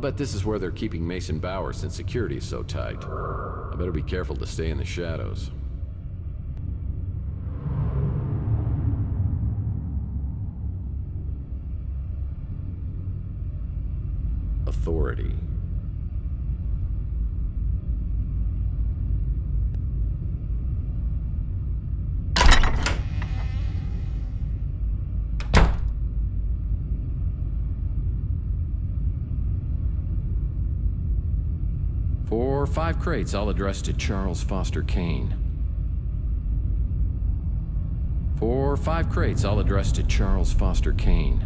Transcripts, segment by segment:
bet this is where they're keeping Mason Bauer since security is so tight. I better be careful to stay in the shadows. Authority. For 5 crates, all addressed to Charles Foster Kane. For 5 crates, all addressed to Charles Foster Kane.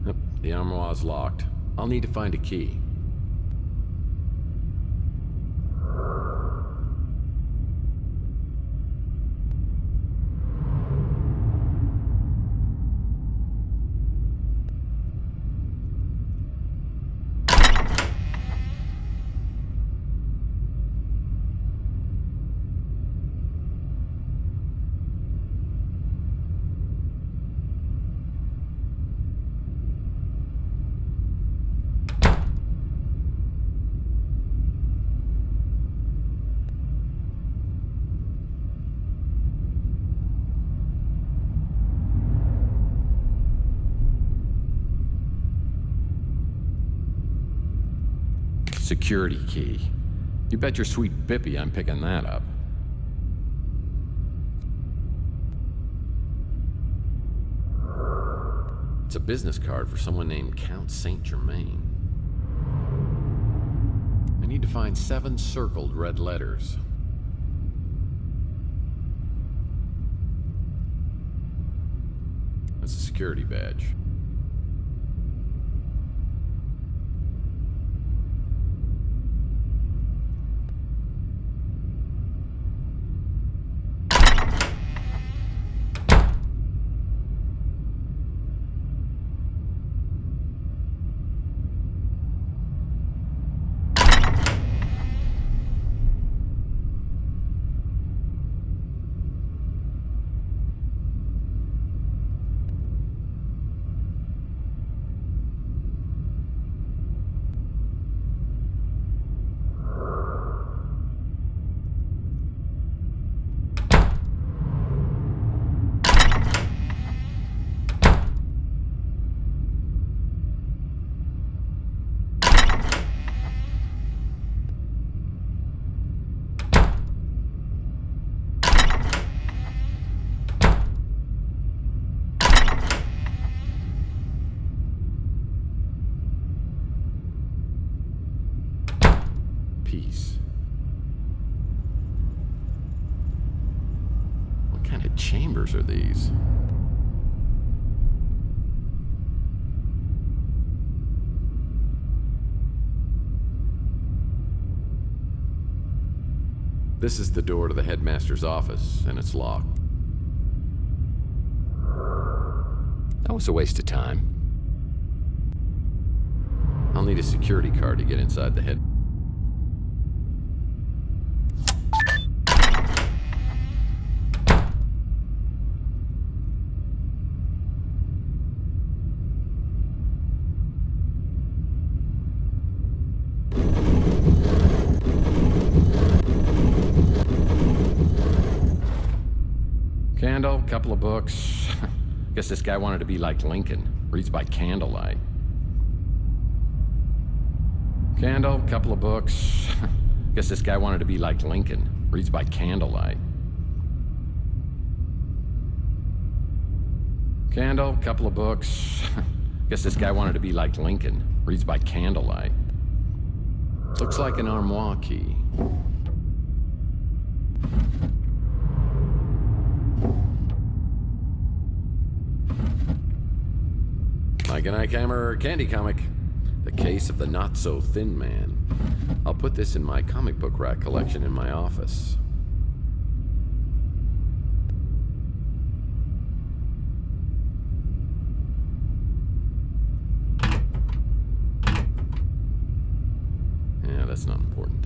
Yep, the armoire's locked. I'll need to find a key. Security key. You bet your sweet bippy I'm picking that up. It's a business card for someone named Count Saint Germain. I need to find 7 circled red letters. That's a security badge. Peace. What kind of chambers are these? This is the door to the headmaster's office, and it's locked. That was a waste of time. I'll need a security card to get inside the head. Candle, couple of books. Guess this guy wanted to be like Lincoln. Reads by candlelight. Candle, couple of books. Guess this guy wanted to be like Lincoln. Reads by candlelight. Candle, couple of books. Guess this guy wanted to be like Lincoln. Reads by candlelight. Looks like an armoire key. Like an Ike Hammer candy comic. The Case of the Not-So-Thin Man. I'll put this in my comic book rack collection in my office. Yeah, that's not important.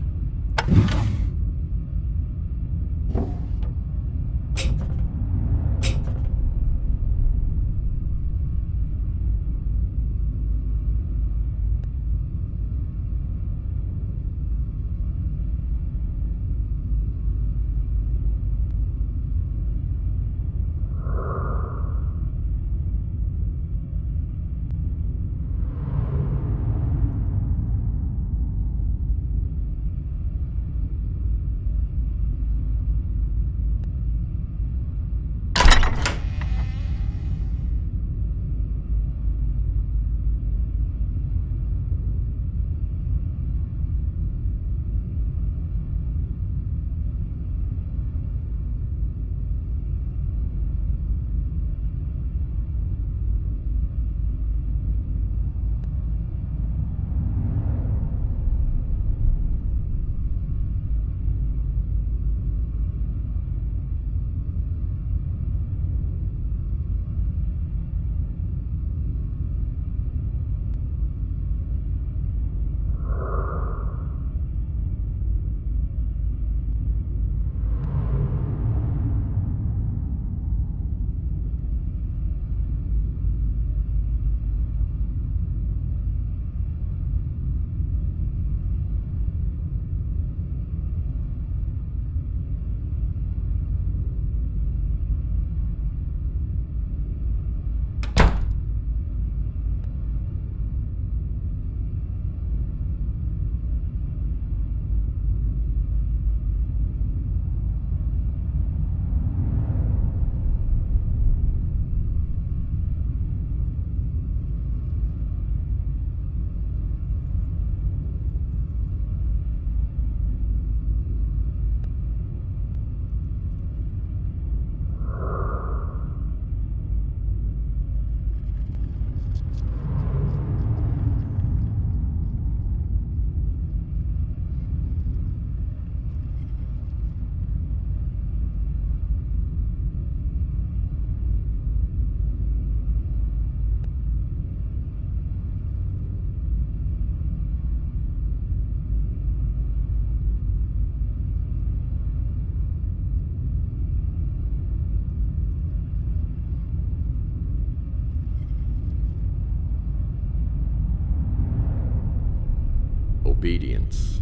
obedience.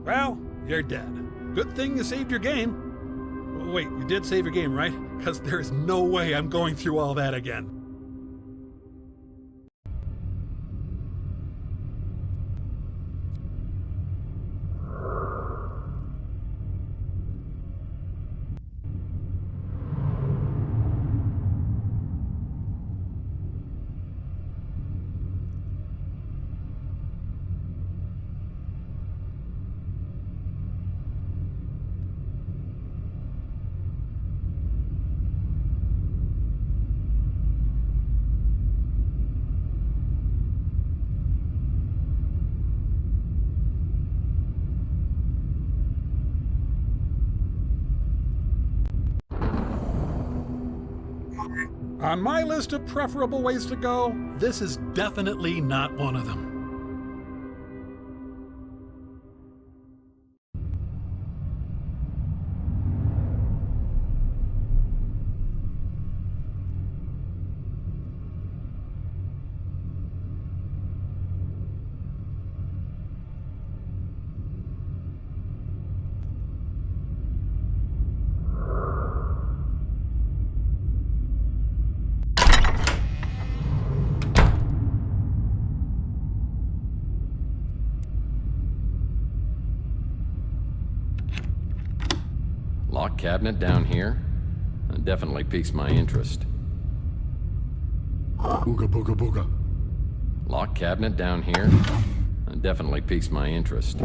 Well, you're dead. Good thing you saved your game. Wait, you did save your game, right? Because there's no way I'm going through all that again. On my list of preferable ways to go, this is definitely not one of them. Lock cabinet down here? That definitely piques my interest. Booga booga booga. Lock cabinet down here? That definitely piques my interest.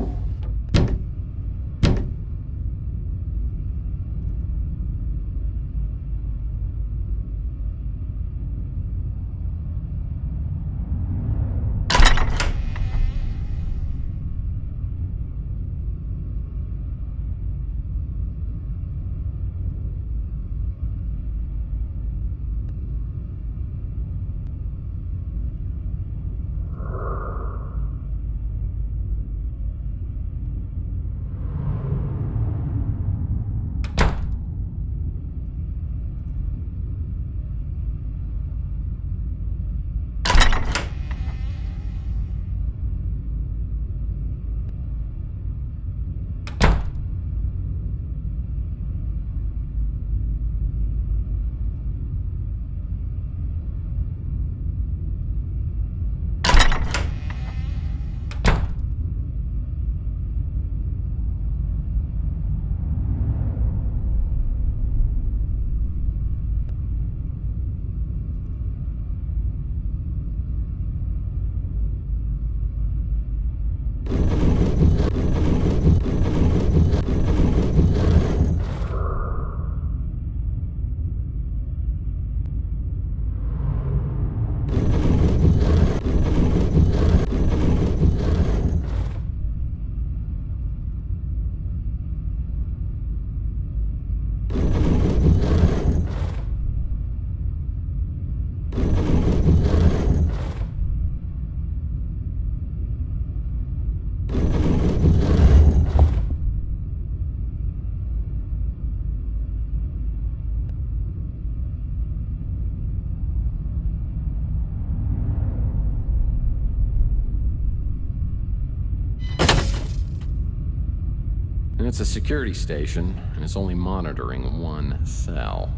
And it's a security station, and it's only monitoring one cell.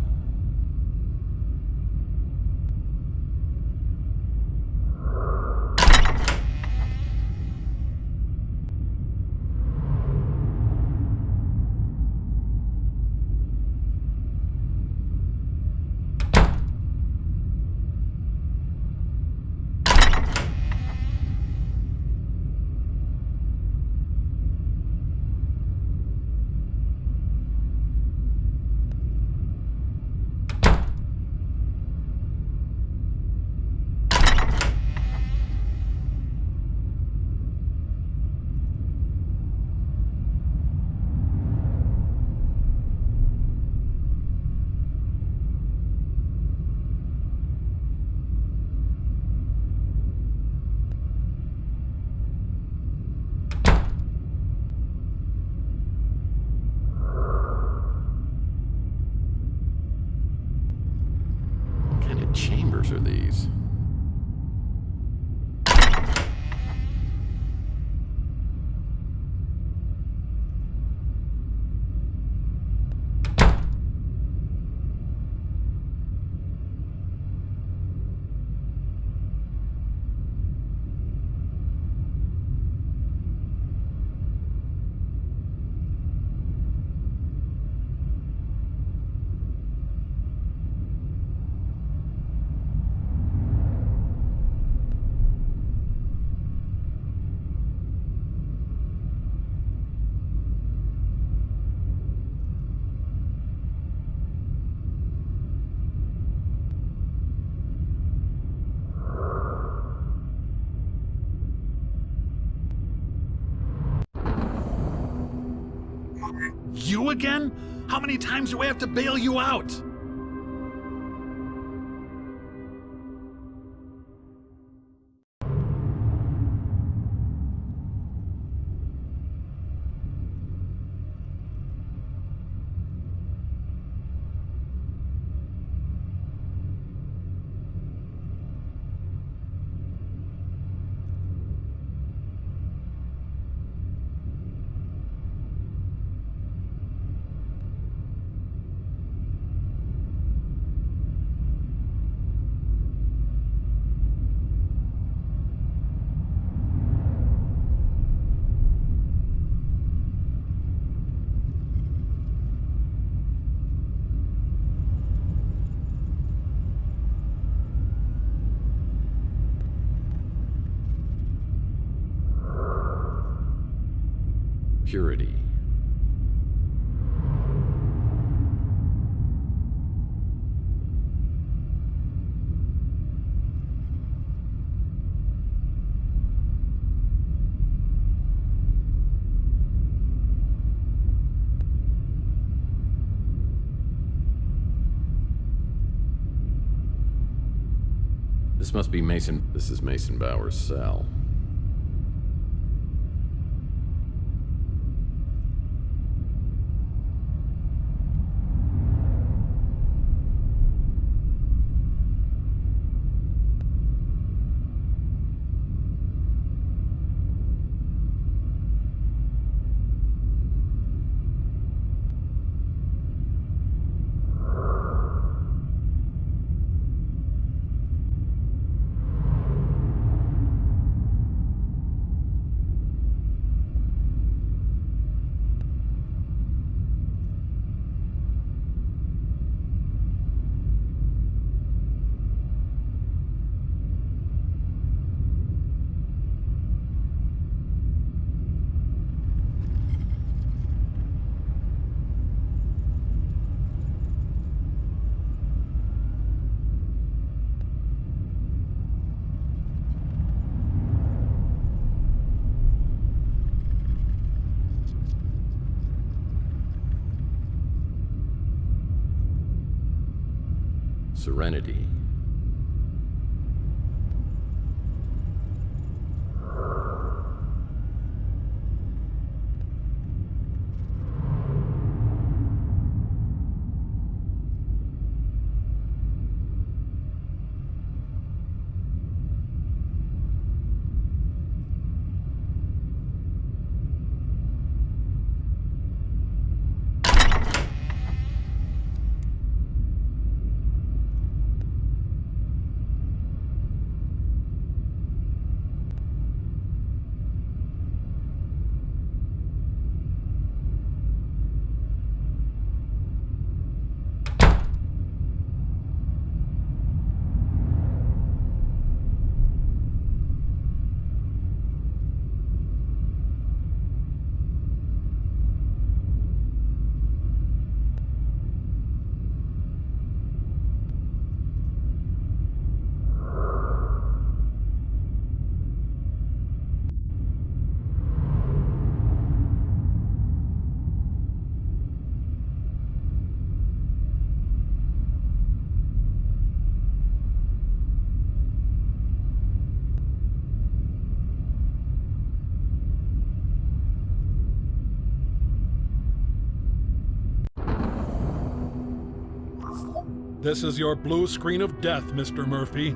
numbers are these? You again? How many times do I have to bail you out? Purity. This must be Mason. This is Mason Bauer's cell. Serenity. This is your blue screen of death, Mr. Murphy.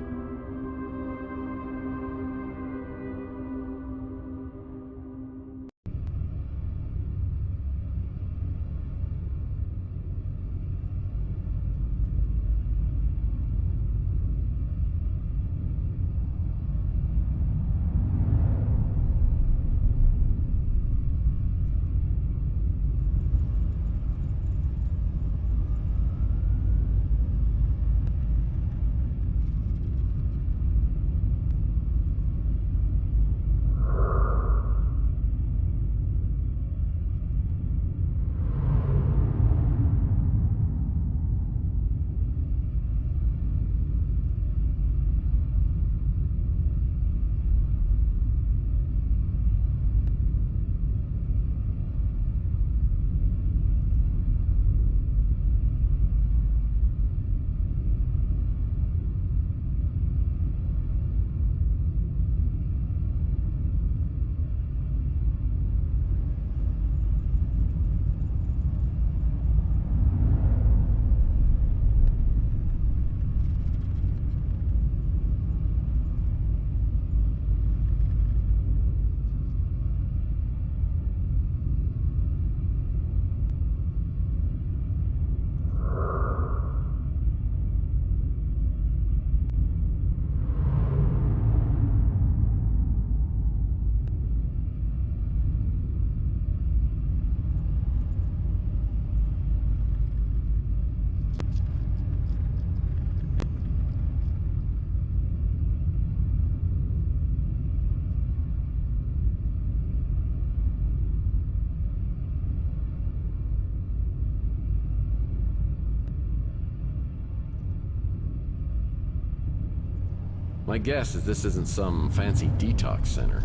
My guess is this isn't some fancy detox center.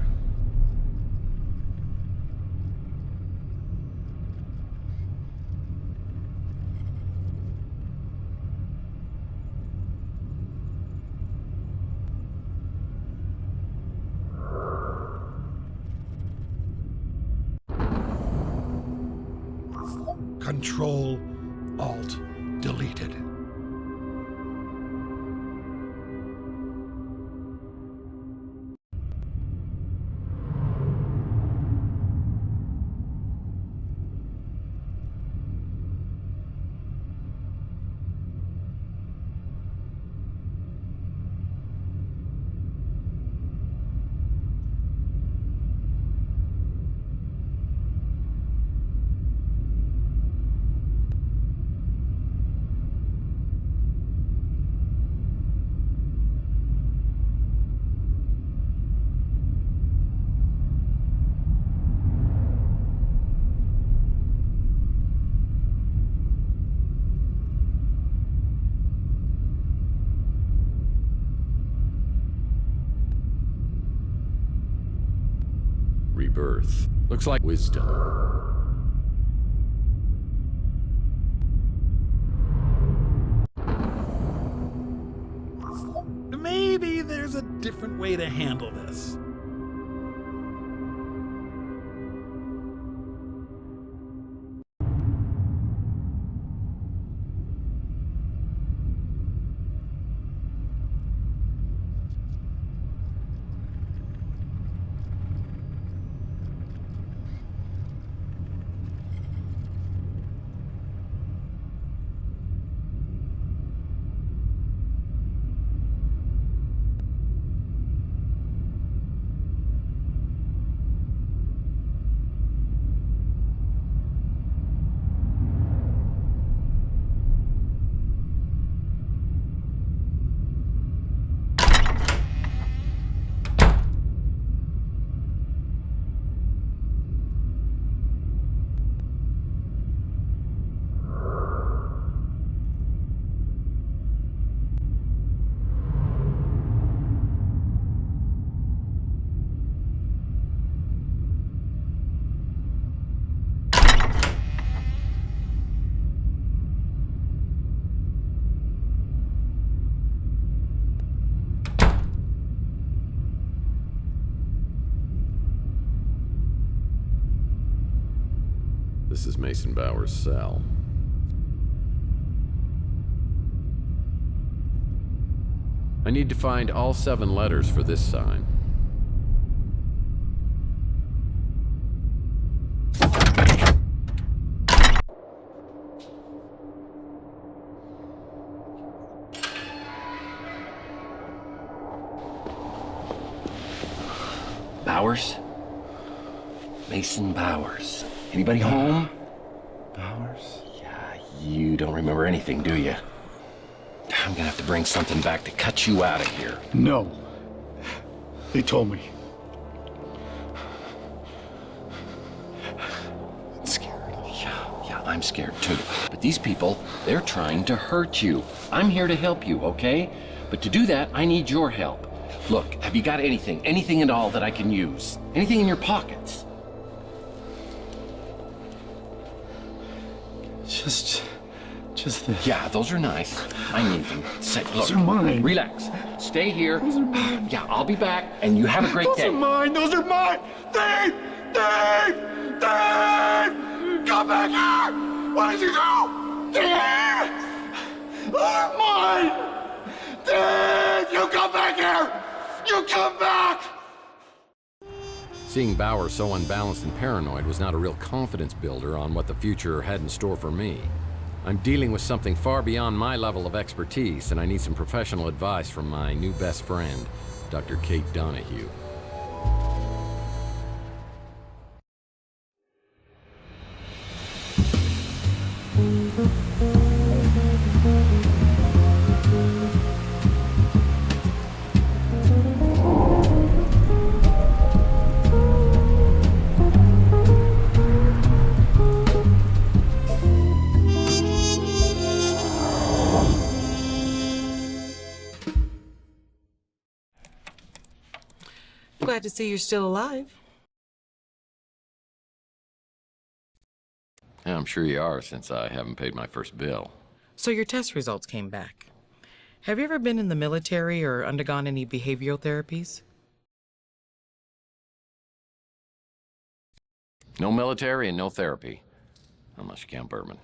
Control, Alt, deleted. Rebirth. Looks like wisdom. Maybe there's a different way to handle this. This is Mason Bauer's cell. I need to find all 7 letters for this sign. Bowers? Mason Bowers. Anybody home? Bowers? Yeah, you don't remember anything, do you? I'm gonna have to bring something back to cut you out of here. No. They told me. I'm scared. Yeah, I'm scared too. But these people, they're trying to hurt you. I'm here to help you, okay? But to do that, I need your help. Look, have you got anything at all that I can use? Anything in your pockets? Just this. Yeah, those are nice. I need them. Say, look, Those are mine. Relax. Stay here. Yeah, I'll be back, and you have a great day. Those are mine! Those are mine! Dave! Dave! Dave! Come back here! Where did you go? Dave! They're mine! Dave! You come back here! You come back! Seeing Bauer so unbalanced and paranoid was not a real confidence builder on what the future had in store for me. I'm dealing with something far beyond my level of expertise, and I need some professional advice from my new best friend, Dr. Kate Donahue. Glad to see you're still alive. Yeah, I'm sure you are, since I haven't paid my first bill. So your test results came back. Have you ever been in the military or undergone any behavioral therapies? No military and no therapy, unless you count bourbon.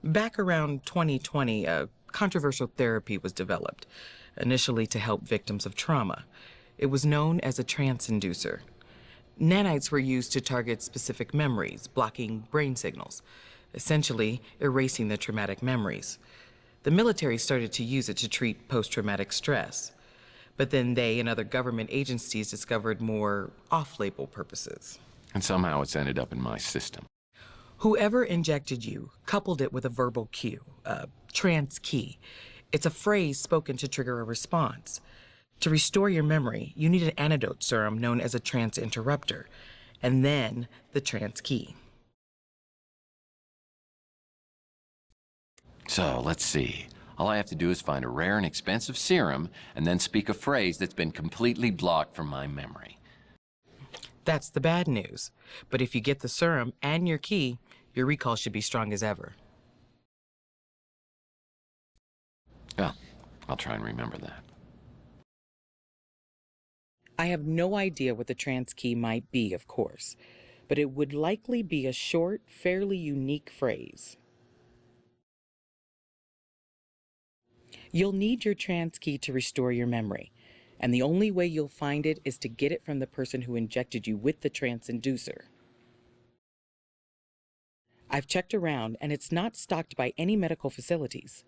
Back around 2020, a controversial therapy was developed, initially to help victims of trauma. It was known as a trance inducer. Nanites were used to target specific memories, blocking brain signals, essentially erasing the traumatic memories. The military started to use it to treat post-traumatic stress, but then they and other government agencies discovered more off-label purposes. And somehow it's ended up in my system. Whoever injected you coupled it with a verbal cue, a trance key. It's a phrase spoken to trigger a response. To restore your memory, you need an antidote serum known as a trance interrupter, and then the trance key. So, let's see. All I have to do is find a rare and expensive serum, and then speak a phrase that's been completely blocked from my memory. That's the bad news. But if you get the serum and your key, your recall should be strong as ever. Well, I'll try and remember that. I have no idea what the trance key might be, of course, but it would likely be a short, fairly unique phrase. You'll need your trance key to restore your memory, and the only way you'll find it is to get it from the person who injected you with the trance inducer. I've checked around, and it's not stocked by any medical facilities.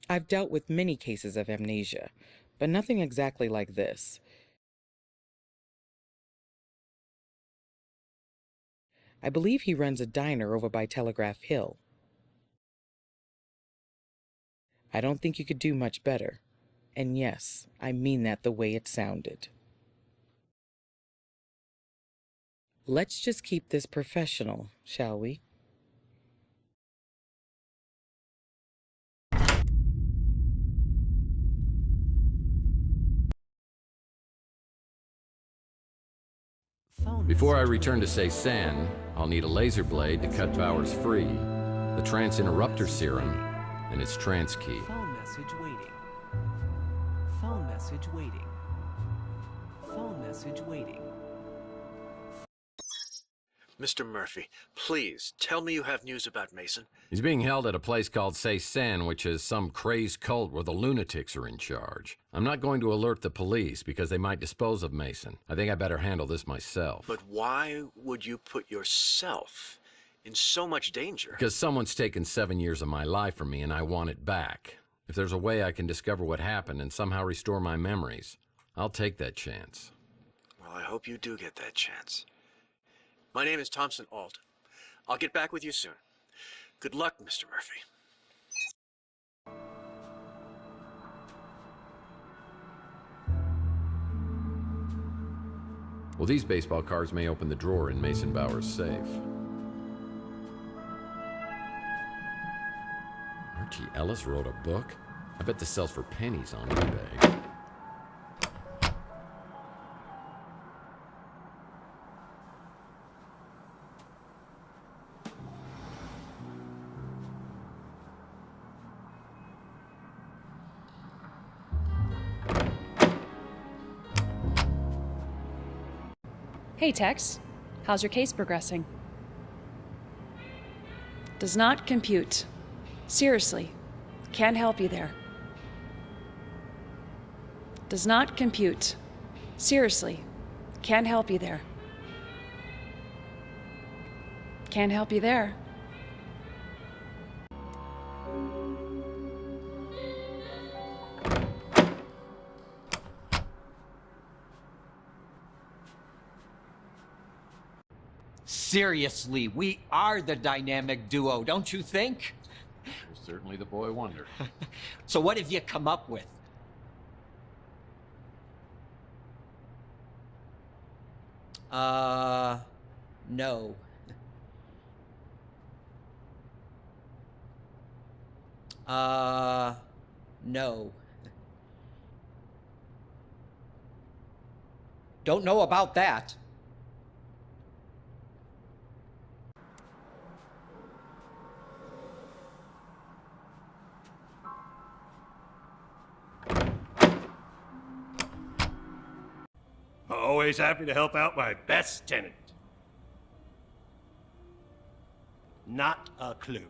I've dealt with many cases of amnesia, but nothing exactly like this. I believe he runs a diner over by Telegraph Hill. I don't think you could do much better. And yes, I mean that the way it sounded. Let's just keep this professional, shall we? Before I return to say San, I'll need a laser blade to cut Bowers free, the trance interrupter serum, and its trance key. Phone message waiting. Phone message waiting. Phone message waiting. Mr. Murphy, please, tell me you have news about Mason. He's being held at a place called Sen, which is some crazed cult where the lunatics are in charge. I'm not going to alert the police because they might dispose of Mason. I think I better handle this myself. But why would you put yourself in so much danger? Because someone's taken 7 years of my life from me and I want it back. If there's a way I can discover what happened and somehow restore my memories, I'll take that chance. Well, I hope you do get that chance. My name is Thompson Alt. I'll get back with you soon. Good luck, Mr. Murphy. Well, these baseball cards may open the drawer in Mason Bauer's safe. Archie Ellis wrote a book? I bet this sells for pennies on eBay. Hey, Tex. How's your case progressing? Does not compute. Seriously. Can't help you there. Does not compute. Seriously. Can't help you there. Can't help you there. Seriously, we are the dynamic duo, don't you think? You're certainly the boy wonder. So what have you come up with? No. No. Don't know about that. Always happy to help out my best tenant. Not a clue.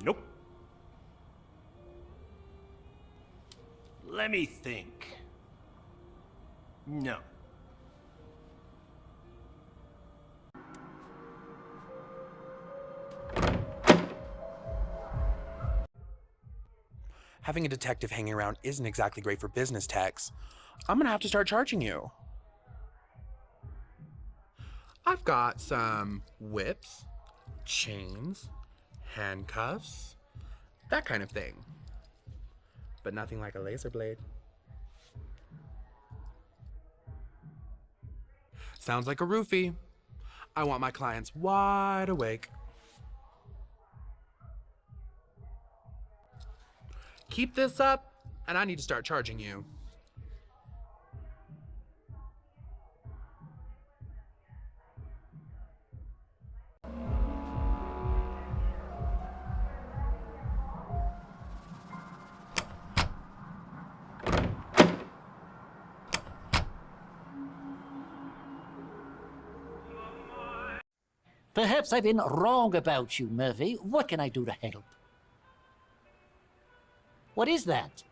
Nope. Let me think. No. Having a detective hanging around isn't exactly great for business, Tex. I'm gonna have to start charging you. I've got some whips, chains, handcuffs, that kind of thing. But nothing like a laser blade. Sounds like a roofie. I want my clients wide awake. Keep this up, and I need to start charging you. Perhaps I've been wrong about you, Murphy. What can I do to help? What is that?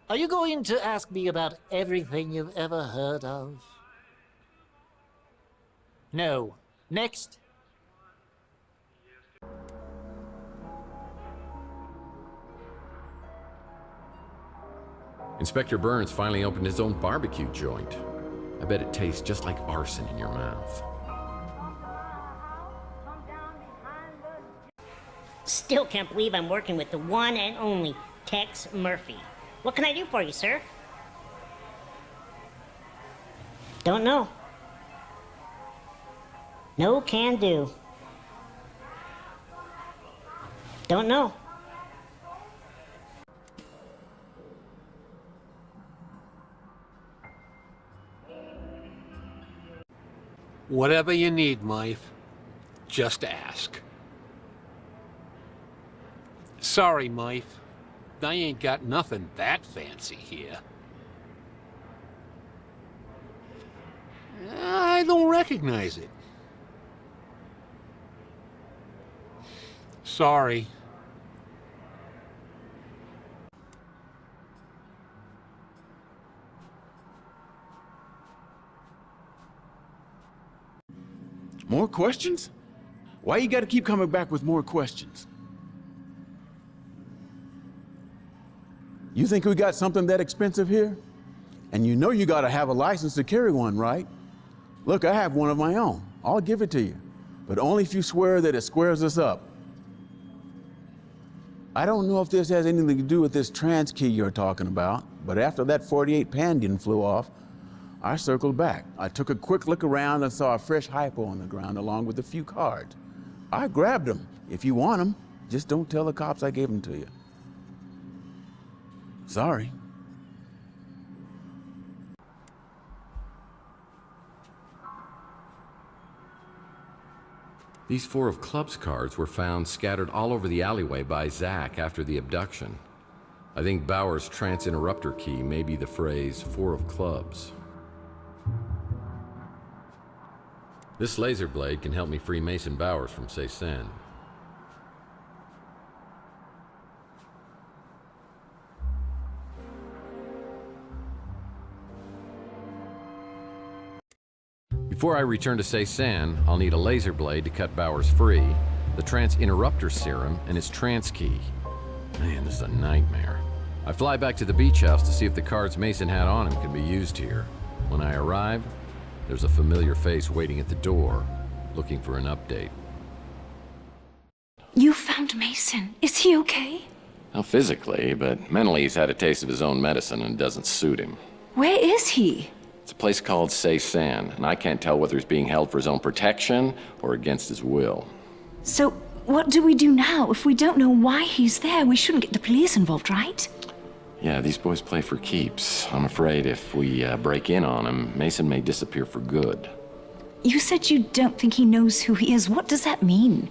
Are you going to ask me about everything you've ever heard of? No. Next. Inspector Burns finally opened his own barbecue joint. I bet it tastes just like arson in your mouth. Still can't believe I'm working with the one and only Tex Murphy. What can I do for you, sir? Don't know. No can do. Don't know. Whatever you need, Mike, just ask. Sorry, Mike, I ain't got nothing that fancy here. recognize it. Sorry. More questions? Why you gotta keep coming back with more questions? You think we got something that expensive here? And you know you gotta have a license to carry one, right? Look, I have one of my own. I'll give it to you. But only if you swear that it squares us up. I don't know if this has anything to do with this trans key you're talking about, but after that 48 Pandian flew off, I circled back. I took a quick look around and saw a fresh hypo on the ground along with a few cards. I grabbed them. If you want them, just don't tell the cops I gave them to you. Sorry. These 4 of clubs cards were found scattered all over the alleyway by Zach after the abduction. I think Bauer's trance interrupter key may be the phrase 4 of clubs. This laser blade can help me free Mason Bowers from Cézanne. Before I return to Cézanne, I'll need a laser blade to cut Bowers free, the trance interrupter serum, and his trance key. Man, this is a nightmare. I fly back to the beach house to see if the cards Mason had on him can be used here. When I arrive, there's a familiar face waiting at the door, looking for an update. You found Mason. Is he okay? Well, physically, but mentally he's had a taste of his own medicine and it doesn't suit him. Where is he? It's a place called Cézanne, and I can't tell whether he's being held for his own protection or against his will. So, what do we do now? If we don't know why he's there, we shouldn't get the police involved, right? Yeah, these boys play for keeps. I'm afraid if we break in on him, Mason may disappear for good. You said you don't think he knows who he is. What does that mean?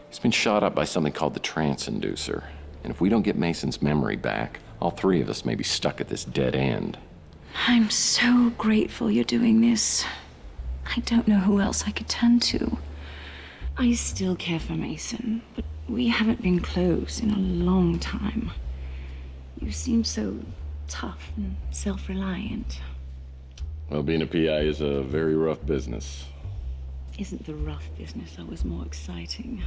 He's been shot up by something called the trance inducer. And if we don't get Mason's memory back, all 3 of us may be stuck at this dead end. I'm so grateful you're doing this. I don't know who else I could turn to. I still care for Mason, but we haven't been close in a long time. You seem so tough and self-reliant. Well, being a PI is a very rough business. Isn't the rough business always more exciting?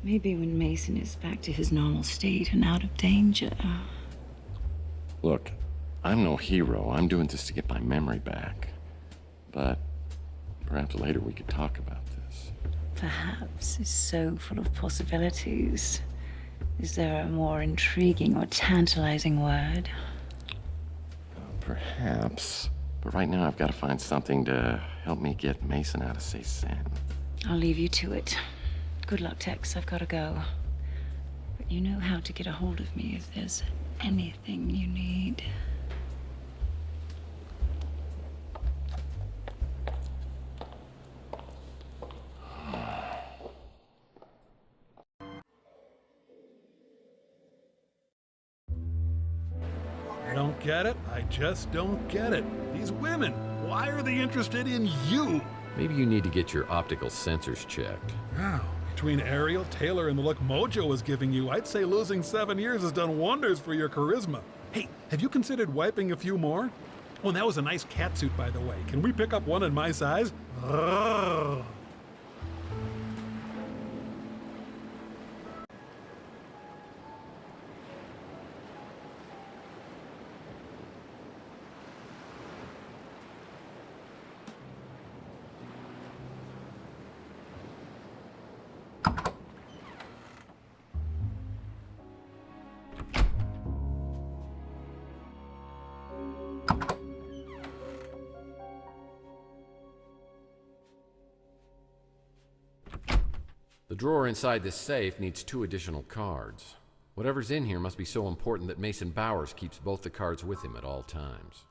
Maybe when Mason is back to his normal state and out of danger. Look, I'm no hero. I'm doing this to get my memory back. But perhaps later we could talk about this. Perhaps is so full of possibilities. Is there a more intriguing or tantalizing word? Perhaps. But right now I've got to find something to help me get Mason out of Cézanne. I'll leave you to it. Good luck, Tex. I've got to go. But you know how to get a hold of me if there's anything you need. I don't get it. I just don't get it. These women, why are they interested in you? Maybe you need to get your optical sensors checked. Wow. Between Ariel, Taylor, and the look Mojo is giving you, I'd say losing 7 years has done wonders for your charisma. Hey, have you considered wiping a few more? Oh, and that was a nice catsuit, by the way. Can we pick up one in my size? Ugh. The drawer inside this safe needs 2 additional cards. Whatever's in here must be so important that Mason Bowers keeps both the cards with him at all times.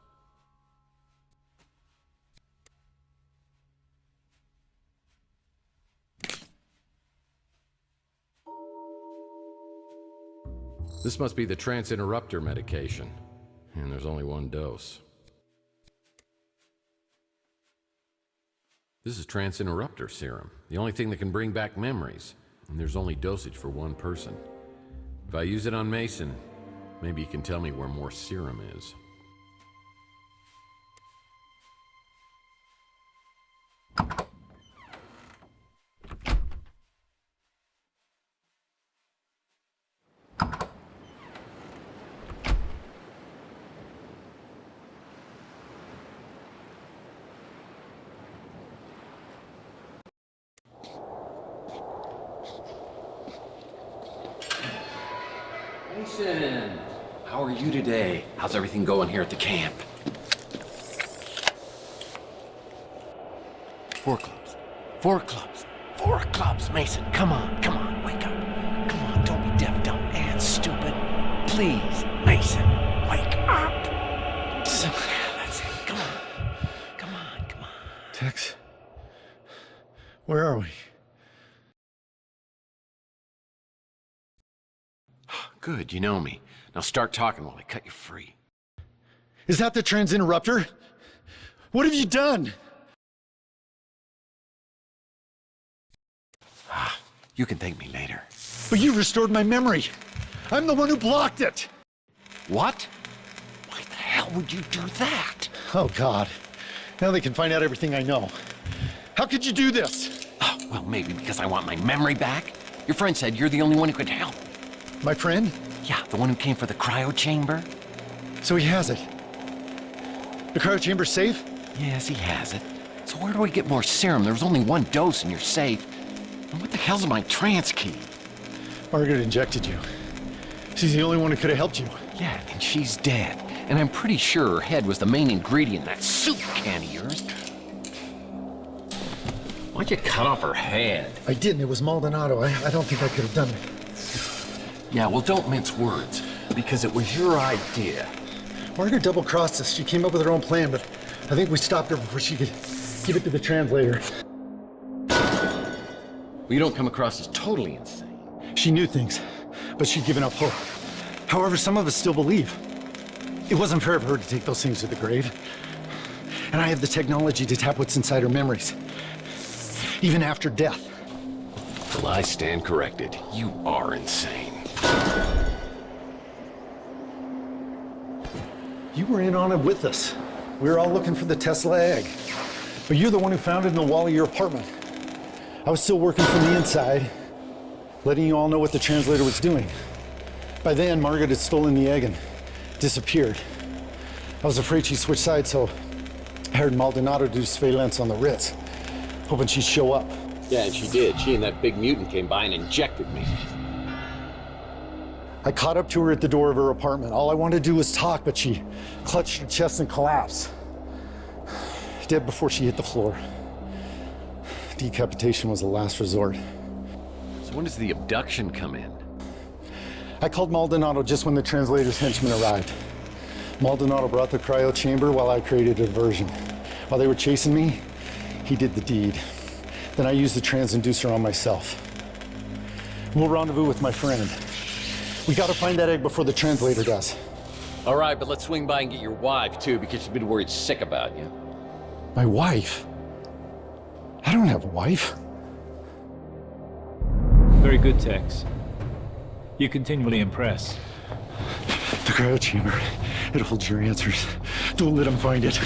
This must be the trance interrupter medication, and there's only 1 dose. This is transinterrupter serum, the only thing that can bring back memories. And there's only dosage for one person. If I use it on Mason, maybe you can tell me where more serum is. Mason, how are you today? How's everything going here at the camp? 4 clubs. 4 clubs. 4 clubs, Mason. Come on, wake up. Come on, don't be deaf, dumb, and stupid. Please, Mason, wake up. That's it. Come on. Tex, where are we? Good, you know me. Now start talking while I cut you free. Is that the transinterrupter? What have you done? You can thank me later. But you restored my memory. I'm the one who blocked it. What? Why the hell would you do that? Oh, God. Now they can find out everything I know. How could you do this? Oh, well, maybe because I want my memory back. Your friend said you're the only one who could help. My friend? Yeah, the one who came for the cryo chamber. So he has it. The cryo chamber's safe? Yes, he has it. So where do we get more serum? There was only 1 dose in your safe. And what the hell's my trance key? Margaret injected you. She's the only one who could have helped you. Yeah, and she's dead. And I'm pretty sure her head was the main ingredient in that soup can of yours. Why'd you cut off her head? I didn't. It was Maldonado. I don't think I could have done it. Yeah, well, don't mince words, because it was your idea. Margaret double-crossed us. She came up with her own plan, but I think we stopped her before she could give it to the translator. Well, you don't come across as totally insane. She knew things, but she'd given up hope. However, some of us still believe. It wasn't fair of her to take those things to the grave. And I have the technology to tap what's inside her memories, even after death. Well, I stand corrected. You are insane. You were in on it with us. We were all looking for the Tesla egg. But you're the one who found it in the wall of your apartment. I was still working from the inside, letting you all know what the translator was doing. By then, Margaret had stolen the egg and disappeared. I was afraid she'd switch sides, so I hired Maldonado to do surveillance on the Ritz, hoping she'd show up. Yeah, and she did. She and that big mutant came by and injected me. I caught up to her at the door of her apartment. All I wanted to do was talk, but she clutched her chest and collapsed. Dead before she hit the floor. Decapitation was the last resort. So when does the abduction come in? I called Maldonado just when the translator's henchmen arrived. Maldonado brought the cryo chamber while I created a diversion. While they were chasing me, he did the deed. Then I used the transinducer on myself. We'll rendezvous with my friend. We gotta find that egg before the translator does. All right, but let's swing by and get your wife, too, because she's been worried sick about you. My wife? I don't have a wife. Very good, Tex. You continually impress. The cryo chamber. It holds your answers. Don't let him find it.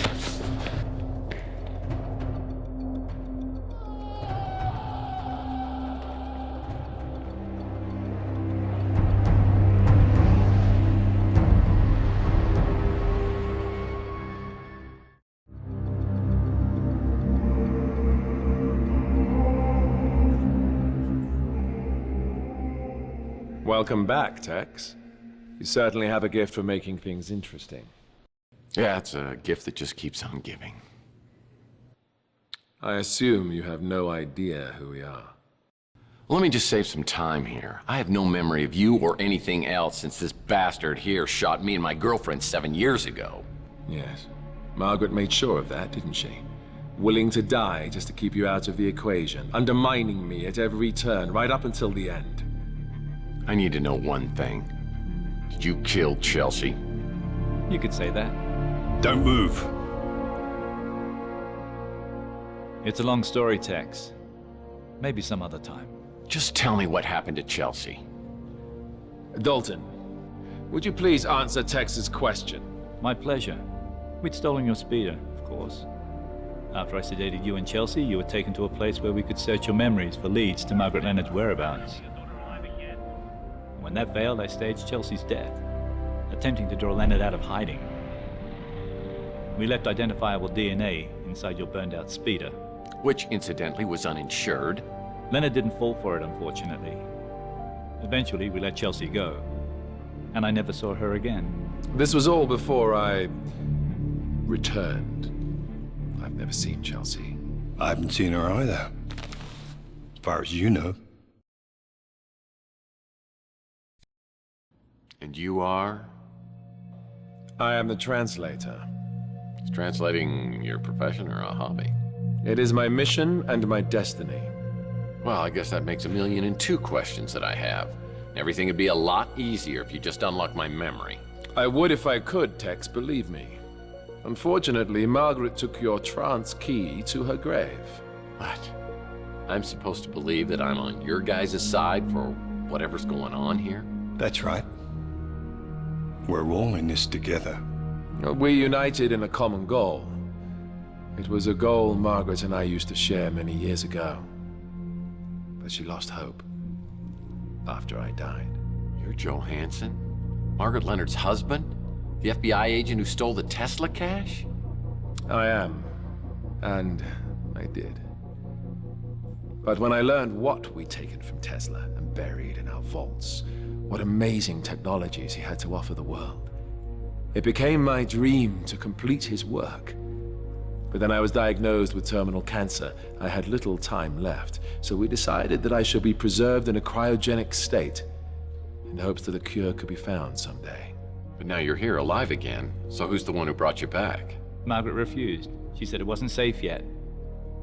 Welcome back, Tex. You certainly have a gift for making things interesting. Yeah, it's a gift that just keeps on giving. I assume you have no idea who we are. Well, let me just save some time here. I have no memory of you or anything else since this bastard here shot me and my girlfriend 7 years ago. Yes. Margaret made sure of that, didn't she? Willing to die just to keep you out of the equation, undermining me at every turn, right up until the end. I need to know one thing. Did you kill Chelsea? You could say that. Don't move. It's a long story, Tex. Maybe some other time. Just tell me what happened to Chelsea. Dalton, would you please answer Tex's question? My pleasure. We'd stolen your speeder, of course. After I sedated you and Chelsea, you were taken to a place where we could search your memories for leads to Margaret Leonard's whereabouts. When that failed, I staged Chelsea's death, attempting to draw Leonard out of hiding. We left identifiable DNA inside your burned-out speeder. Which, incidentally, was uninsured. Leonard didn't fall for it, unfortunately. Eventually, we let Chelsea go, and I never saw her again. This was all before I returned. I've never seen Chelsea. I haven't seen her either, as far as you know. And you are? I am the translator. Is translating your profession or a hobby? It is my mission and my destiny. Well, I guess that makes 1,000,002 questions that I have. Everything would be a lot easier if you just unlocked my memory. I would if I could, Tex, believe me. Unfortunately, Margaret took your trance key to her grave. What? I'm supposed to believe that I'm on your guys' side for whatever's going on here? That's right. We're all in this together. We united in a common goal. It was a goal Margaret and I used to share many years ago. But she lost hope after I died. You're Joe Hansen? Margaret Leonard's husband? The FBI agent who stole the Tesla cash? I am. And I did. But when I learned what we'd taken from Tesla and buried in our vaults, what amazing technologies he had to offer the world, it became my dream to complete his work. But then I was diagnosed with terminal cancer. I had little time left, so we decided that I should be preserved in a cryogenic state in hopes that a cure could be found someday. But now you're here alive again, so who's the one who brought you back? Margaret refused. She said it wasn't safe yet.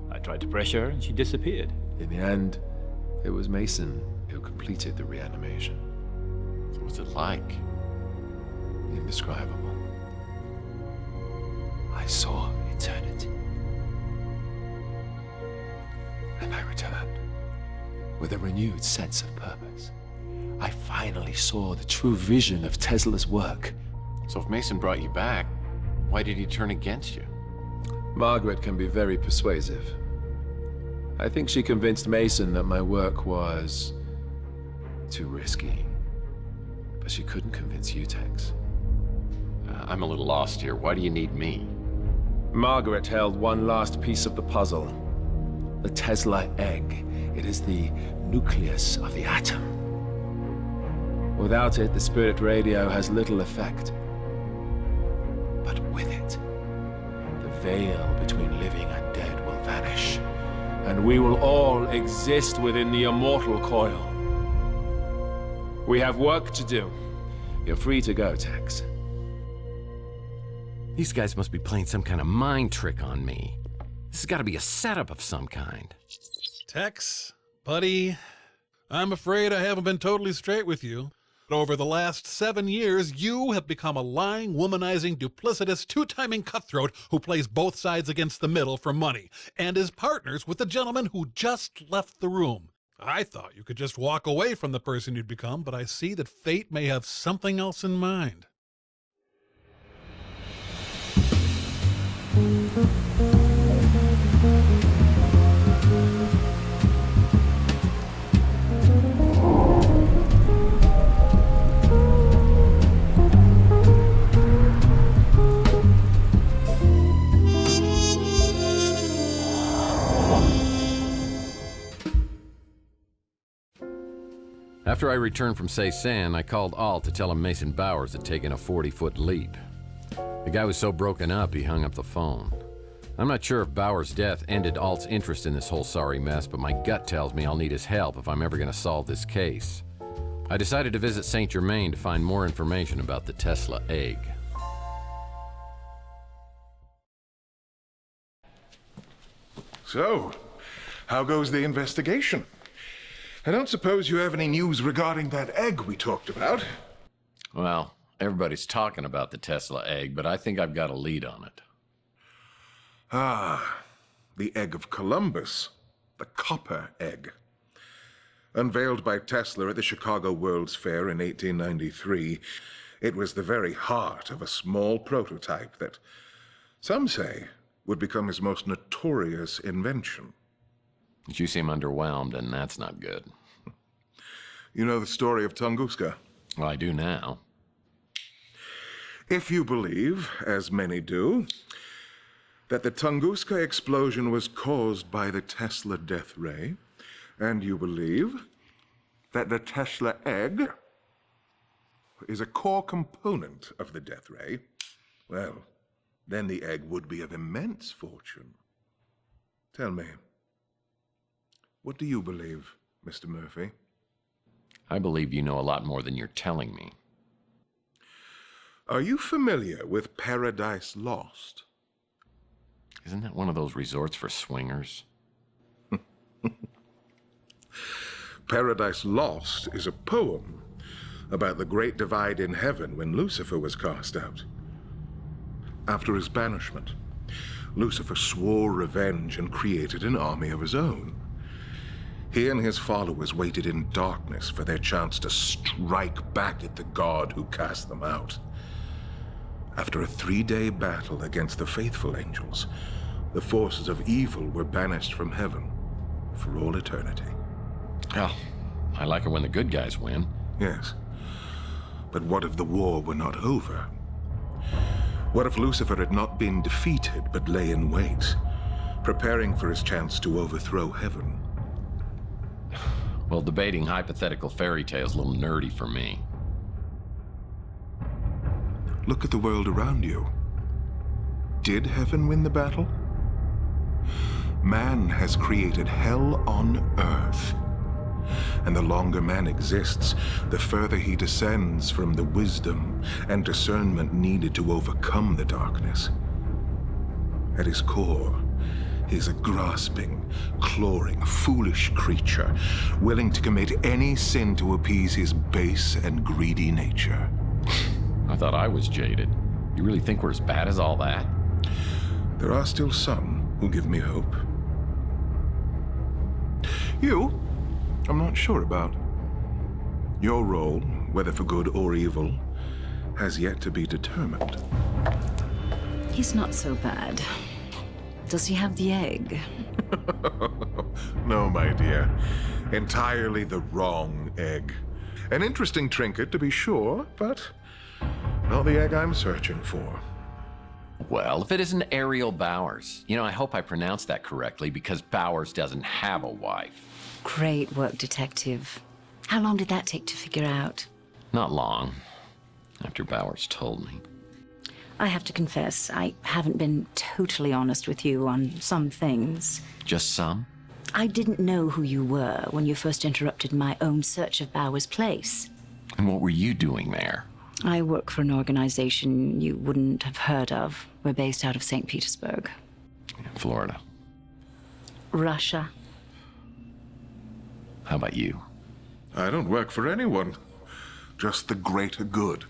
I tried to pressure her and she disappeared. In the end, it was Mason who completed the reanimation. So what's it like? Indescribable. I saw eternity. And I returned with a renewed sense of purpose. I finally saw the true vision of Tesla's work. So if Mason brought you back, why did he turn against you? Margaret can be very persuasive. I think she convinced Mason that my work was too risky. But she couldn't convince you, Tex. I'm a little lost here. Why do you need me? Margaret held one last piece of the puzzle. The Tesla egg. It is the nucleus of the atom. Without it, the spirit radio has little effect. But with it, the veil between living and dead will vanish, and we will all exist within the immortal coil. We have work to do. You're free to go, Tex. These guys must be playing some kind of mind trick on me. This has got to be a setup of some kind. Tex, buddy, I'm afraid I haven't been totally straight with you. Over the last 7 years, you have become a lying, womanizing, duplicitous, two-timing cutthroat who plays both sides against the middle for money, and is partners with the gentleman who just left the room. I thought you could just walk away from the person you'd become, but I see that fate may have something else in mind. After I returned from Ceysan, I called Alt to tell him Mason Bowers had taken a 40-foot leap. The guy was so broken up, he hung up the phone. I'm not sure if Bowers' death ended Alt's interest in this whole sorry mess, but my gut tells me I'll need his help if I'm ever going to solve this case. I decided to visit St. Germain to find more information about the Tesla egg. So, how goes the investigation? I don't suppose you have any news regarding that egg we talked about? Well, everybody's talking about the Tesla egg, but I think I've got a lead on it. Ah, the egg of Columbus, the copper egg. Unveiled by Tesla at the Chicago World's Fair in 1893, it was the very heart of a small prototype that, some say, would become his most notorious invention. But you seem underwhelmed, and that's not good. You know the story of Tunguska? Well, I do now. If you believe, as many do, that the Tunguska explosion was caused by the Tesla death ray, and you believe that the Tesla egg is a core component of the death ray, well, then the egg would be of immense fortune. Tell me, what do you believe, Mr. Murphy? I believe you know a lot more than you're telling me. Are you familiar with Paradise Lost? Isn't that one of those resorts for swingers? Paradise Lost is a poem about the great divide in heaven when Lucifer was cast out. After his banishment, Lucifer swore revenge and created an army of his own. He and his followers waited in darkness for their chance to strike back at the god who cast them out. After a 3-day battle against the faithful angels, the forces of evil were banished from heaven for all eternity. Oh, I like it when the good guys win. Yes. But what if the war were not over? What if Lucifer had not been defeated but lay in wait, preparing for his chance to overthrow heaven? Well, debating hypothetical fairy tales is a little nerdy for me. Look at the world around you. Did heaven win the battle? Man has created hell on earth. And the longer man exists, the further he descends from the wisdom and discernment needed to overcome the darkness. At his core, he is a grasping, clawing, foolish creature, willing to commit any sin to appease his base and greedy nature. I thought I was jaded. You really think we're as bad as all that? There are still some who give me hope. You, I'm not sure about. Your role, whether for good or evil, has yet to be determined. He's not so bad. Does he have the egg? No, my dear. Entirely the wrong egg. An interesting trinket, to be sure, but not the egg I'm searching for. Well, if it isn't Ariel Bowers. You know, I hope I pronounced that correctly because Bowers doesn't have a wife. Great work, Detective. How long did that take to figure out? Not long, after Bowers told me. I have to confess, I haven't been totally honest with you on some things. Just some? I didn't know who you were when you first interrupted my own search of Bowers' place. And what were you doing there? I work for an organization you wouldn't have heard of. We're based out of St. Petersburg. Florida. Russia. How about you? I don't work for anyone. Just the greater good.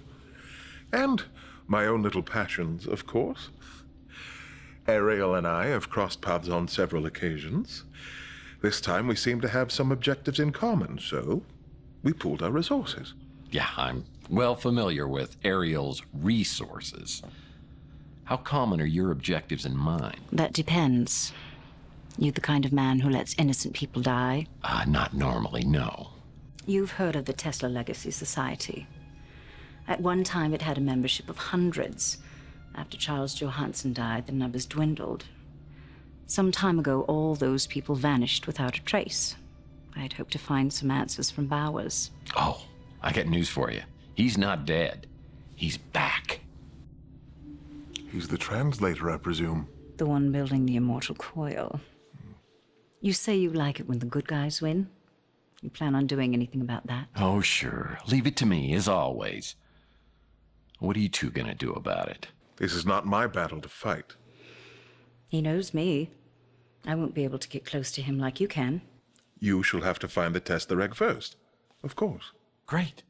And my own little passions, of course. Ariel and I have crossed paths on several occasions. This time we seem to have some objectives in common, so we pooled our resources. Yeah, I'm well familiar with Ariel's resources. How common are your objectives and mine? That depends. You the kind of man who lets innocent people die? Not normally, no. You've heard of the Tesla Legacy Society. At one time, it had a membership of hundreds. After Charles Johansson died, the numbers dwindled. Some time ago, all those people vanished without a trace. I'd hoped to find some answers from Bowers. Oh, I got news for you. He's not dead. He's back. He's the translator, I presume. The one building the immortal coil. You say you like it when the good guys win? You plan on doing anything about that? Oh, sure. Leave it to me, as always. What are you two gonna do about it? This is not my battle to fight. He knows me. I won't be able to get close to him like you can. You shall have to find the Tesla egg first. Of course. Great.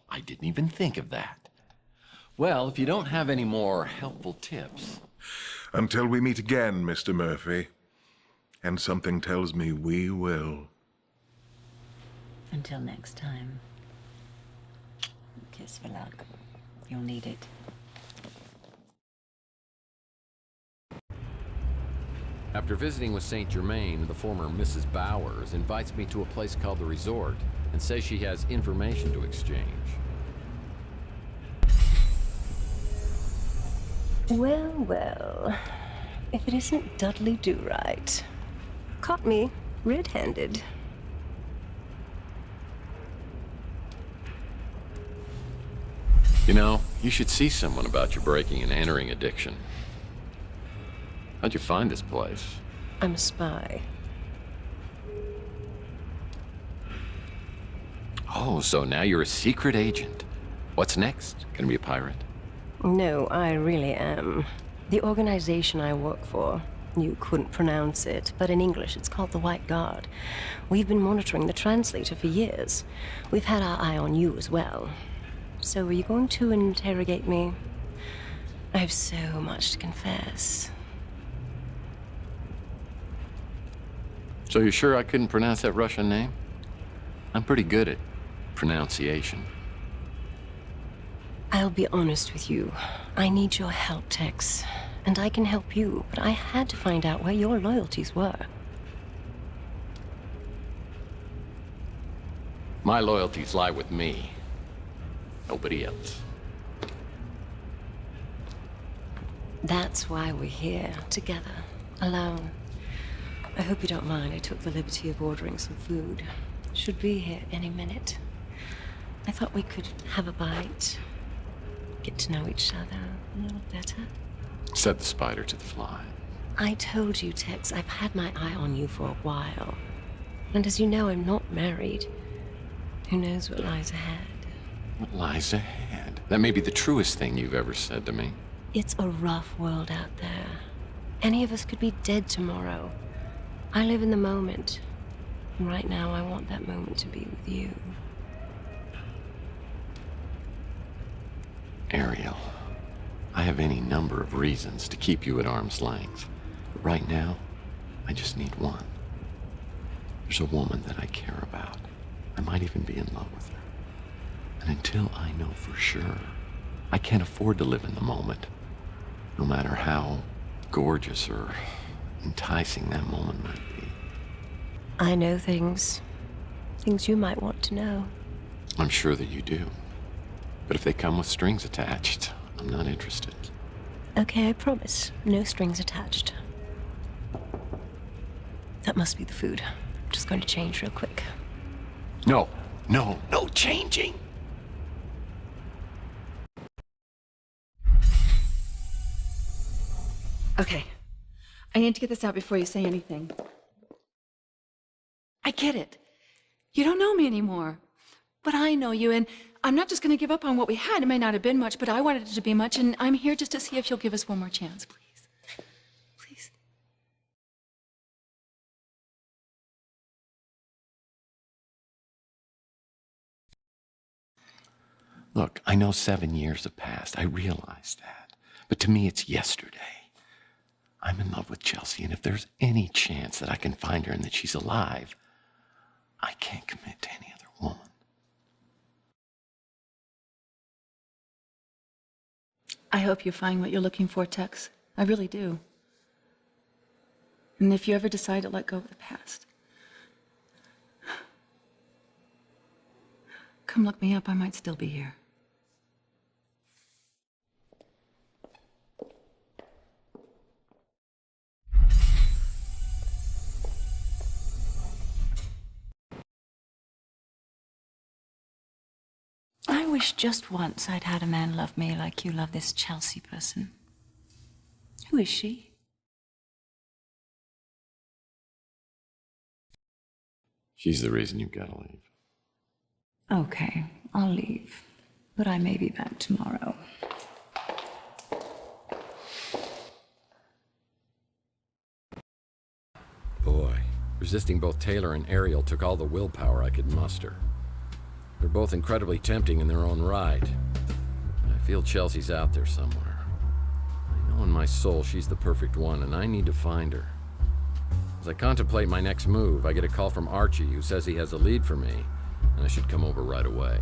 I didn't even think of that. Well, if you don't have any more helpful tips... Until we meet again, Mr. Murphy, And something tells me we will. Until next time. Kiss for luck. You'll need it. After visiting with St. Germain, the former Mrs. Bowers invites me to a place called the Resort and says she has information to exchange. Well, well. If it isn't Dudley Do-Right. Caught me red-handed. You know, you should see someone about your breaking and entering addiction. How'd you find this place? I'm a spy. Oh, so now you're a secret agent. What's next? Gonna be a pirate? No, I really am. The organization I work for, you couldn't pronounce it, but in English it's called the White Guard. We've been monitoring the translator for years. We've had our eye on you as well. So are you going to interrogate me? I have so much to confess. So you're sure I couldn't pronounce that Russian name? I'm pretty good at pronunciation. I'll be honest with you. I need your help, Tex. And I can help you, but I had to find out where your loyalties were. My loyalties lie with me. Nobody else. That's why we're here, together, alone. I hope you don't mind. I took the liberty of ordering some food. Should be here any minute. I thought we could have a bite. Get to know each other a little better. Set the spider to the fly. I told you, Tex, I've had my eye on you for a while. And as you know, I'm not married. Who knows what lies ahead? What lies ahead? That may be the truest thing you've ever said to me. It's a rough world out there. Any of us could be dead tomorrow. I live in the moment. And right now, I want that moment to be with you. Ariel, I have any number of reasons to keep you at arm's length. But right now, I just need one. There's a woman that I care about. I might even be in love with her. And until I know for sure, I can't afford to live in the moment. No matter how gorgeous or enticing that moment might be. I know things you might want to know. I'm sure that you do. But if they come with strings attached, I'm not interested. Okay, I promise. No strings attached. That must be the food. I'm just going to change real quick. No changing. Okay. I need to get this out before you say anything. I get it. You don't know me anymore. But I know you, and I'm not just going to give up on what we had. It may not have been much, but I wanted it to be much, and I'm here just to see if you'll give us one more chance, please. Please. Look, I know 7 years have passed. I realize that. But to me, it's yesterday. I'm in love with Chelsea, and if there's any chance that I can find her and that she's alive, I can't commit to any other woman. I hope you find what you're looking for, Tex. I really do. And if you ever decide to let go of the past, come look me up. I might still be here. I wish just once I'd had a man love me like you love this Chelsea person. Who is she? She's the reason you've got to leave. Okay, I'll leave. But I may be back tomorrow. Boy, resisting both Taylor and Ariel took all the willpower I could muster. They're both incredibly tempting in their own right. I feel Chelsea's out there somewhere. I know in my soul she's the perfect one, and I need to find her. As I contemplate my next move, I get a call from Archie, who says he has a lead for me, and I should come over right away.